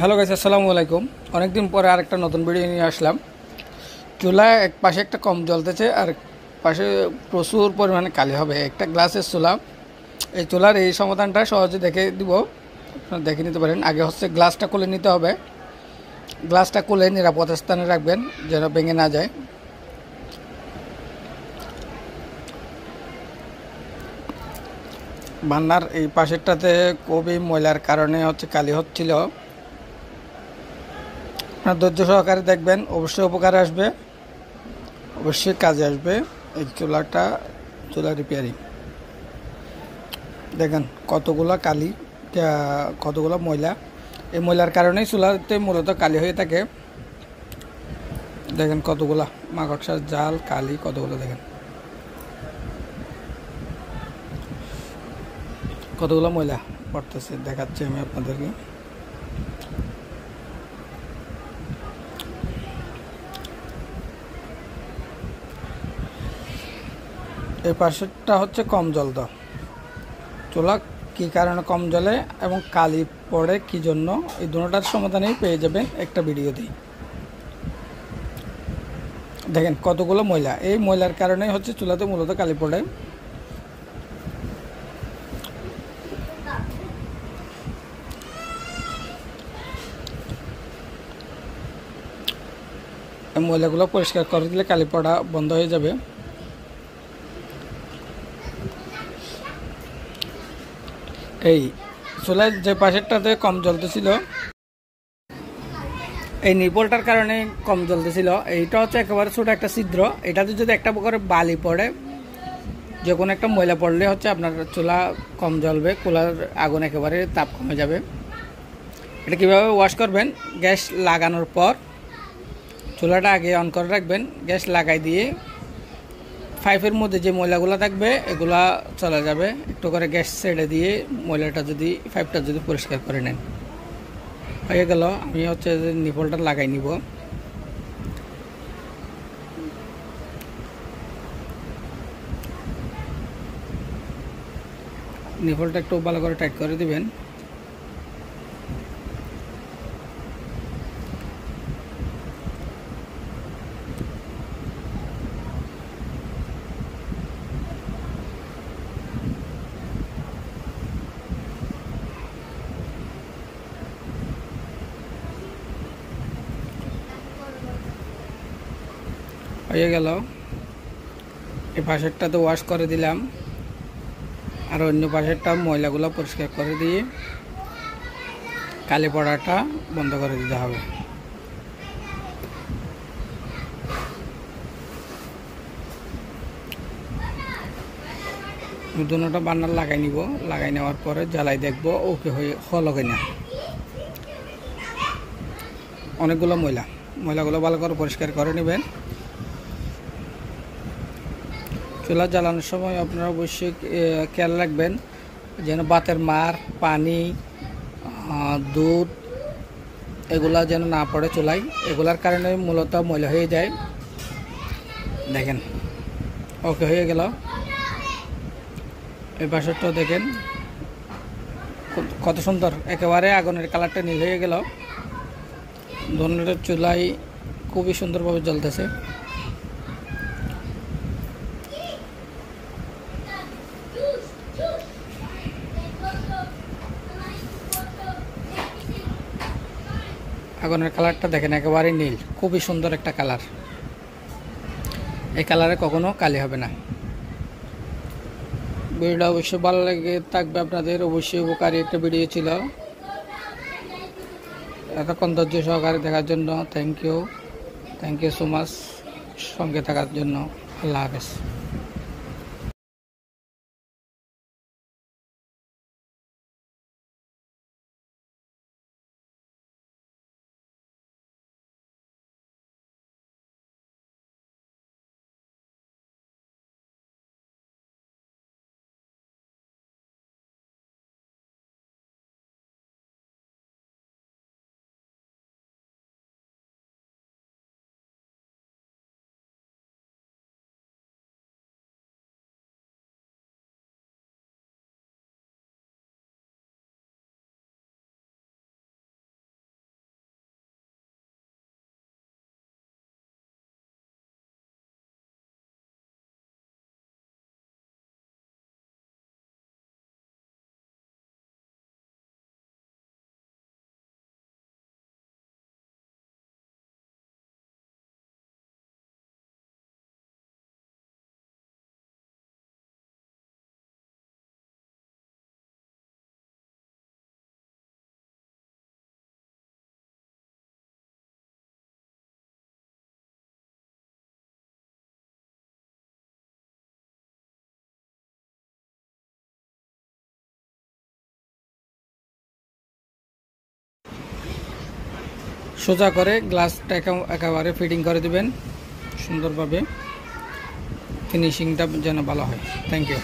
Hello guys, আসসালামু আলাইকুম। অনেকদিন পরে আরেকটা নতুন ভিডিও নিয়ে আসলাম। চুলা এক পাশে একটা কম জ্বলতেছে আর পাশে প্রচুর পরিমাণে কালি হবে। একটা গ্লাসের চুলা। এই চুলার এই সমাধানটা সহজে দেখে দিব, আপনারা দেখে নিতে পারেন। আগে হচ্ছে গ্লাসটা খুলে নিতে হবে। গ্লাসটা খুলে নিরাপদ স্থানে রাখবেন যেন ভেঙে না যায়। বান্নার এই পাশেরটাতে খুবই ময়লার কারণে হচ্ছে কালি হচ্ছিল। আপনার ধৈর্য সহকারে দেখবেন, অবশ্যই উপকারে আসবে, অবশ্যই কাজে আসবে এই চুলা রিপেয়ারিং। দেখেন কতগুলো কালি, কতগুলো ময়লা। এই ময়লার কারণেই চুলাতে মূলত কালি হয়ে থাকে। দেখেন কতগুলা মাকড়সার জাল, কালি কতগুলো, দেখেন কতগুলো ময়লা পড়তেছে। দেখাচ্ছি আমি আপনাদেরকে। এই পাশেরটা হচ্ছে কম জল দাও চুলা, কী কারণে কম জলে এবং কালি পড়ে কী জন্য, এই দুটোটার সমাধানেই পেয়ে যাবেন একটা ভিডিওতেই। দেখেন কতগুলো ময়লা, এই ময়লার কারণেই হচ্ছে চুলাতে মূলত কালি পড়ে। এই ময়লাগুলো পরিষ্কার করে দিলে কালি পড়া বন্ধ হয়ে যাবে। এই চুলার যে পাশেরটাতে কম জ্বলতেছিল, এই নিপলটার কারণে কম জ্বলতেছিল। এইটা হচ্ছে একেবারে ছোট একটা ছিদ্র। এটাতে যদি একটা করে বালি পড়ে, যে কোনো একটা ময়লা পড়লে হচ্ছে আপনার চুলা কম জ্বলবে, চুলার আগুন একেবারে তাপ কমে যাবে। এটা কীভাবে ওয়াশ করবেন, গ্যাস লাগানোর পর চুলাটা আগে অন করে রাখবেন। গ্যাস লাগাই দিয়ে পাইপের মধ্যে যে ময়লাগুলো থাকবে এগুলা চলে যাবে। একটু করে গ্যাস ছেড়ে দিয়ে ময়লাটা যদি পাইপটা যদি পরিষ্কার করে নেন, হয়ে গেল। আমি হচ্ছে নিপলটা লাগাই নিব। নিপলটা একটু ভালো করে টাইট করে দিবেন। হয়ে গেল। এই পাশেরটাতে ওয়াশ করে দিলাম, আর অন্য পাশেরটা ময়লাগুলো পরিষ্কার করে দিয়ে কালি পড়াটা বন্ধ করে দিতে হবে। দুটোটা বান্নার লাগাই নিব। লাগাই নেওয়ার পরে জ্বালাই দেখবো ওকে হলো কিনা। অনেকগুলো ময়লাগুলো ভালো করে পরিষ্কার করে নেবেন। চুলা জ্বালানোর সময় আপনারা অবশ্যই খেয়াল রাখবেন যেন বাতের মার, পানি, দুধ এগুলা যেন না পড়ে চুলায়। এগুলার কারণে মূলত ময়লা হয়ে যায়। দেখেন ওকে হয়ে গেল। এই পাশেরটাও দেখেন কত সুন্দর, একেবারে আগুনের কালারটা নীল হয়ে গেল। ধনের চুলাই খুবই সুন্দরভাবে জ্বলতেছে। আগুনের কালারটা দেখেন একেবারে নীল, খুবই সুন্দর একটা কালার। এই কালারে কখনো কালি হবে না। ভিডিওটা অবশ্যই ভালো লেগে থাকবে আপনাদের, অবশ্যই উপকারী একটা ভিডিও ছিল। এতক্ষণ ধৈর্য সহকারে দেখার জন্য থ্যাংক ইউ সো মাচ। সঙ্গে থাকার জন্য আল্লাহ হাফেজ। সোজা করে গ্লাসটা একেবারে ফিটিং করে দিবেন সুন্দরভাবে, ফিনিশিংটা যেন ভালো হয়। Thank you.